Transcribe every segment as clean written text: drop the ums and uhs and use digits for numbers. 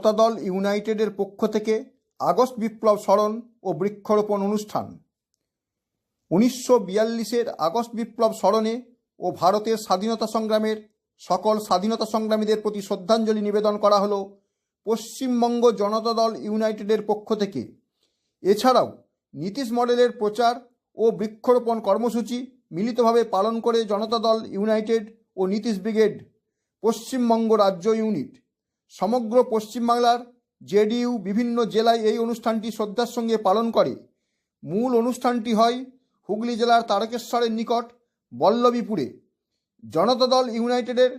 জনতা দল ইউনাইটেডের পক্ষ থেকে আগস্ট বিপ্লব স্মরণ ও বৃক্ষরোপণ অনুষ্ঠান। 1942-এর আগস্ট বিপ্লব স্মরণে ও ভারতের স্বাধীনতা সংগ্রামের সকল স্বাধীনতা সংগ্রামীদের প্রতি শ্রদ্ধাঞ্জলি নিবেদন করা হলো পশ্চিমবঙ্গ জনতা দল ইউনাইটেডের পক্ষ থেকে। এছাড়াও নীতিশ মডেলের প্রচার ও বৃক্ষরোপণ কর্মসূচি মিলিতভাবে পালন করে জনতা দল ইউনাইটেড ও নীতিশ ব্রিগেড পশ্চিমবঙ্গ রাজ্য ইউনিট সমগ্র পশ্চিমবাংলার জেডিইউ বিভিন্ন জেলায় এই অনুষ্ঠানটি শ্রদ্ধার সঙ্গে পালন করে। মূল অনুষ্ঠানটি হয় হুগলি জেলার তারকেশ্বরের নিকট বল্লভীপুরে। জনতা দল ইউনাইটেডের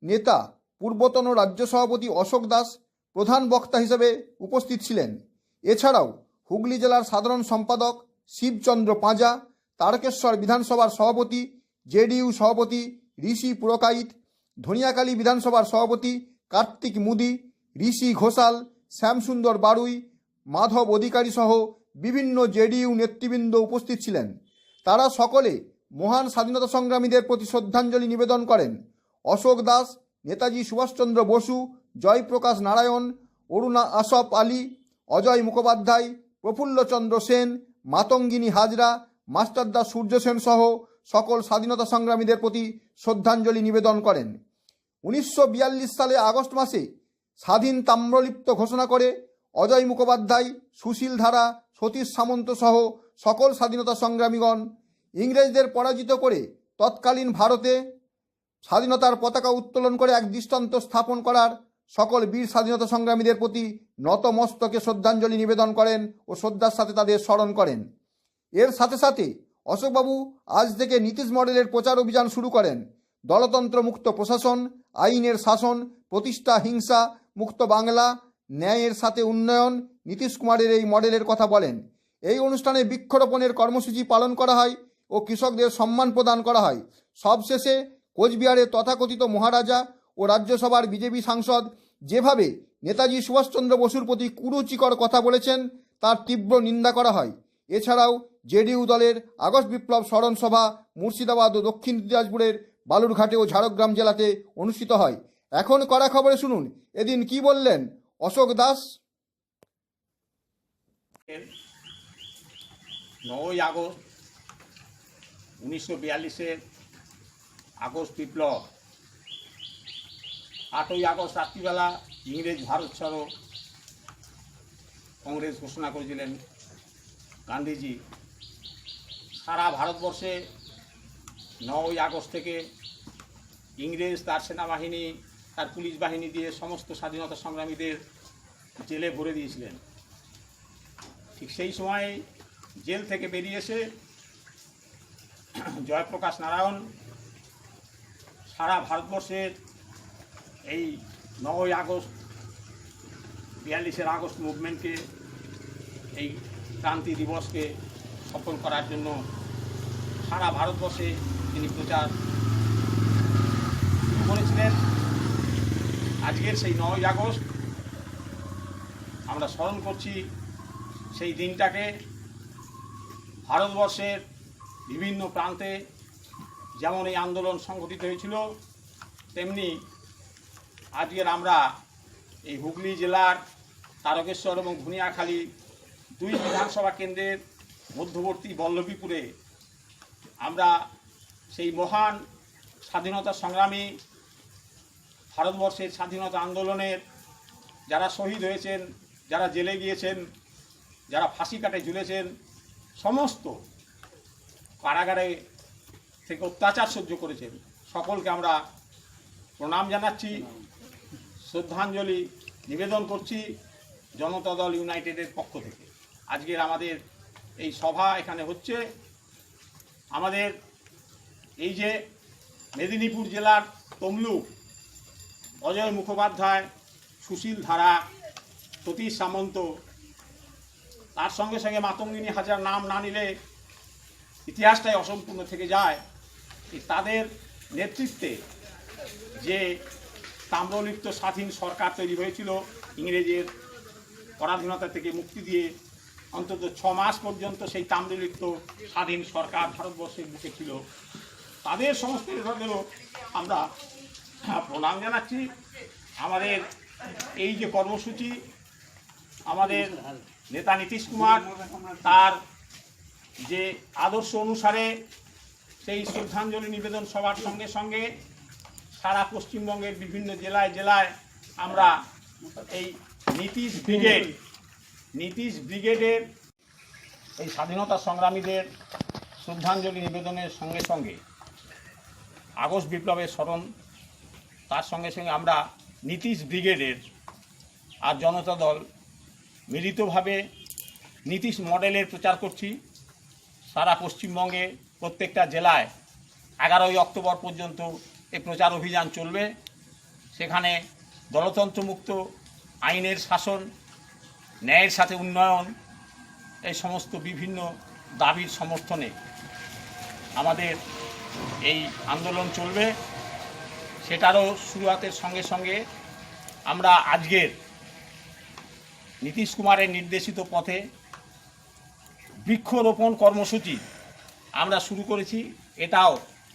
নেতা পূর্বতন রাজ্য সভাপতি অশোক দাস প্রধান বক্তা হিসেবে উপস্থিত ছিলেন। এছাড়াও হুগলি জেলার সাধারণ সম্পাদক শিবচন্দ্র পাঁজা, তারকেশ্বর বিধানসভার সভাপতি জেডিইউ সভাপতি ঋষি পুরকাইত, ধনিয়াকালী বিধানসভার সভাপতি কার্তিক মুদি, ঋষি ঘোষাল, শ্যামসুন্দর বারুই, মাধব অধিকারী সহ বিভিন্ন জেডিইউ নেতৃবৃন্দ উপস্থিত ছিলেন। তারা সকলে মহান স্বাধীনতা সংগ্রামীদের প্রতি শ্রদ্ধাঞ্জলি নিবেদন করেন। অশোক দাস, নেতাজি সুভাষচন্দ্র বসু, জয়প্রকাশ নারায়ণ, অরুণা আসফ আলী, অজয় মুখোপাধ্যায়, প্রফুল্লচন্দ্র সেন, মাতঙ্গিনী হাজরা, মাস্টারদা সূর্য সেন সহ সকল স্বাধীনতা সংগ্রামীদের প্রতি শ্রদ্ধাঞ্জলি নিবেদন করেন। 1942 সালে আগস্ট মাসে স্বাধীন তাম্রলিপ্ত ঘোষণা করে অজয় মুখোপাধ্যায়, সুশীল ধারা, সতীশ সামন্ত সহ সকল স্বাধীনতা সংগ্রামীগণ ইংরেজদের পরাজিত করে তৎকালীন ভারতে স্বাধীনতার পতাকা উত্তোলন করে এক দৃষ্টান্ত স্থাপন করার সকল বীর স্বাধীনতা সংগ্রামীদের প্রতি নতমস্তকে শ্রদ্ধাঞ্জলি নিবেদন করেন ও শ্রদ্ধার সাথে তাদের স্মরণ করেন। এর সাথে সাথে অশোকবাবু আজ থেকে নীতিশ মডেলের প্রচার অভিযান শুরু করেন। দলতন্ত্র মুক্ত প্রশাসন, আইনের শাসন প্রতিষ্ঠা, হিংসা মুক্ত বাংলা, ন্যায়ের সাথে উন্নয়ন, নীতিশ কুমারের এই মডেলের কথা বলেন। এই অনুষ্ঠানে বৃক্ষরোপণের কর্মসূচি পালন করা হয় ও কৃষকদের সম্মান প্রদান করা হয়। সবশেষে কোচবিহারের তথাকথিত মহারাজা ও রাজ্যসভার বিজেপি সাংসদ যেভাবে নেতাজি সুভাষচন্দ্র বসুর প্রতি কুরুচিকর কথা বলেছেন তার তীব্র নিন্দা করা হয়। এছাড়াও জেডিইউ দলের আগস্ট বিপ্লব স্মরণ সভা মুর্শিদাবাদ ও দক্ষিণ দিনাজপুরের বালুরঘাটে ও ঝাড়গ্রাম জেলাতে অনুষ্ঠিত হয়। এখন কড়া খবরে শুনুন এদিন কি বললেন অশোক দাস। 9ই আগস্ট 1942-এর আগস্ট বিপ্লব। 8ই আগস্ট রাত্রিবেলা ইংরেজ ভারত ছাড়ো কংগ্রেস ঘোষণা করেছিলেন গান্ধীজি। সারা ভারতবর্ষে 9ই আগস্ট থেকে ইংরেজ তার সেনাবাহিনী, তার পুলিশ বাহিনী দিয়ে সমস্ত স্বাধীনতা সংগ্রামীদের জেলে ভরে দিয়েছিলেন। ঠিক সেই সময় জেল থেকে বেরিয়ে এসে জয়প্রকাশ নারায়ণ সারা ভারতবর্ষের এই 9ই আগস্ট 42-এর আগস্ট মুভমেন্টকে, এই ক্রান্তি দিবসকে সফল করার জন্য সারা ভারতবর্ষে তিনি প্রচার শুরু করেছিলেন। আজকের সেই 9ই আগস্ট আমরা স্মরণ করছি সেই দিনটাকে। ভারতবর্ষের বিভিন্ন প্রান্তে যেমন এই আন্দোলন সংগঠিত হয়েছিল, তেমনি আজকের আমরা এই হুগলি জেলার তারকেশ্বর এবং ধনিয়াখালী দুই বিধানসভা কেন্দ্রের মধ্যবর্তী বল্লভীপুরে আমরা সেই মহান স্বাধীনতা সংগ্রামী, ভারতবর্ষের স্বাধীনতা আন্দোলনের যারা শহীদ হয়েছেন, যারা জেলে গিয়েছেন, যারা ফাঁসি কাটে ঝুলেছেন, সমস্ত কারাগারে থেকে অত্যাচার সহ্য করেছেন, সকলকে আমরা প্রণাম জানাচ্ছি, শ্রদ্ধাঞ্জলি নিবেদন করছি জনতা দল ইউনাইটেডের পক্ষ থেকে। আজকের আমাদের এই সভা এখানে হচ্ছে। আমাদের এই যে মেদিনীপুর জেলার তমলুক, অজয় মুখোপাধ্যায়, সুশীল ধারা, সতীশ সামন্ত, তার সঙ্গে সঙ্গে মাতঙ্গিনী হাজার নাম না নিলে ইতিহাসটাই অসম্পূর্ণ থেকে যায়। তাদের নেতৃত্বে যে তাম্রলিপ্ত স্বাধীন সরকার তৈরি হয়েছিল, ইংরেজের পরাধীনতা থেকে মুক্তি দিয়ে অন্তত 6 মাস পর্যন্ত সেই তাম্রলিপ্ত স্বাধীন সরকার ভারতবর্ষের বুকে ছিল, তাদের সমস্ত নেতাদেরও আমরা প্রণাম জানাচ্ছি। আমাদের এই যে কর্মসূচি আমাদের নেতা নীতিশ কুমার তার যে আদর্শ অনুসারে সেই শ্রদ্ধাঞ্জলি নিবেদন সভার সঙ্গে সঙ্গে সারা পশ্চিমবঙ্গের বিভিন্ন জেলায় জেলায় আমরা এই নীতিশ ব্রিগেডের এই স্বাধীনতা সংগ্রামীদের শ্রদ্ধাঞ্জলি নিবেদনের সঙ্গে সঙ্গে আগস্ট বিপ্লবের স্মরণ, তার সঙ্গে সঙ্গে আমরা নীতিশ ব্রিগেডের আর জনতা দল মিলিতভাবে নীতিশ মডেলের প্রচার করছি। সারা পশ্চিমবঙ্গে প্রত্যেকটা জেলায় 11ই অক্টোবর পর্যন্ত এই প্রচার অভিযান চলবে। সেখানে দলতন্ত্রমুক্ত আইনের শাসন, ন্যায়ের সাথে উন্নয়ন, এই সমস্ত বিভিন্ন দাবির সমর্থনে আমাদের এই আন্দোলন চলবে। সেটারও শুরুয়াতের সঙ্গে সঙ্গে আমরা আজকের নীতিশ কুমারের নির্দেশিত পথে বৃক্ষরোপণ কর্মসূচি আমরা শুরু করেছি। এটাও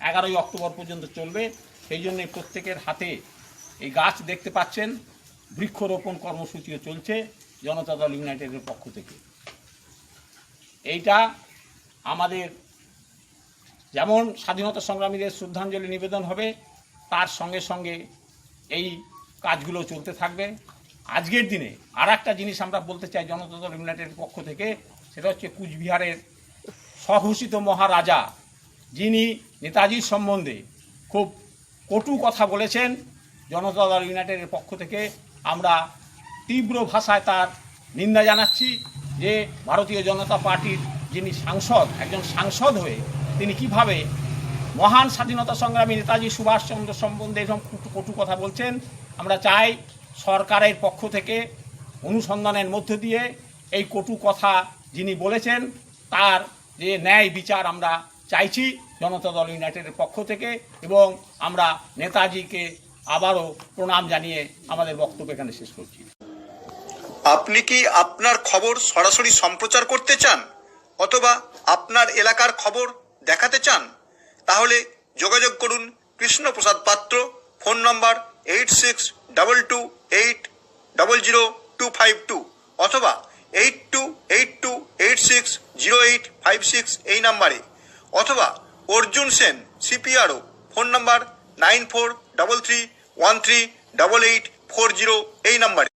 11ই অক্টোবর পর্যন্ত চলবে। সেই জন্য প্রত্যেকের হাতে এই গাছ দেখতে পাচ্ছেন। বৃক্ষরোপণ কর্মসূচিও চলছে জনতা দল ইউনাইটেডের পক্ষ থেকে। এইটা আমাদের যেমন স্বাধীনতা সংগ্রামীদের শ্রদ্ধাঞ্জলি নিবেদন হবে, তার সঙ্গে সঙ্গে এই কাজগুলো চলতে থাকবে। আজকের দিনে আর একটা জিনিস আমরা বলতে চাই জনতা দল ইউনাইটেডের পক্ষ থেকে, সেটা হচ্ছে কুচবিহারের স্বঘোষিত মহারাজা, যিনি নেতাজির সম্বন্ধে খুব কটু কথা বলেছেন। জনতা দল ইউনাইটেডের পক্ষ থেকে আমরা তীব্র ভাষায় তার নিন্দা জানাচ্ছি যে ভারতীয় জনতা পার্টির যিনি সাংসদ, একজন সাংসদ হয়ে তিনি কিভাবে মহান স্বাধীনতা সংগ্রামী নেতাজি সুভাষচন্দ্র সম্বন্ধে এরকম কটু কথা বলছেন। আমরা চাই সরকারের পক্ষ থেকে অনুসন্ধানের মধ্য দিয়ে এই কটু কথা যিনি বলেছেন তার যে ন্যায় বিচার আমরা চাইছি জনতা দল ইউনাইটেডের পক্ষ থেকে, এবং আমরা নেতাজিকে আবারও প্রণাম জানিয়ে আমাদের বক্তব্য এখানে শেষ করছি। আপনি কি আপনার খবর সরাসরি সম্প্রচার করতে চান অথবা আপনার এলাকার খবর দেখাতে চান? তাহলে যোগাযোগ করুন কৃষ্ণপ্রসাদ পাত্র, ফোন নম্বর 8622800252 অথবা 8282860856 এই নাম্বারে, অথবা অর্জুন সেন সিপিআরও, ফোন নম্বর 9433138840 এই নাম্বারে।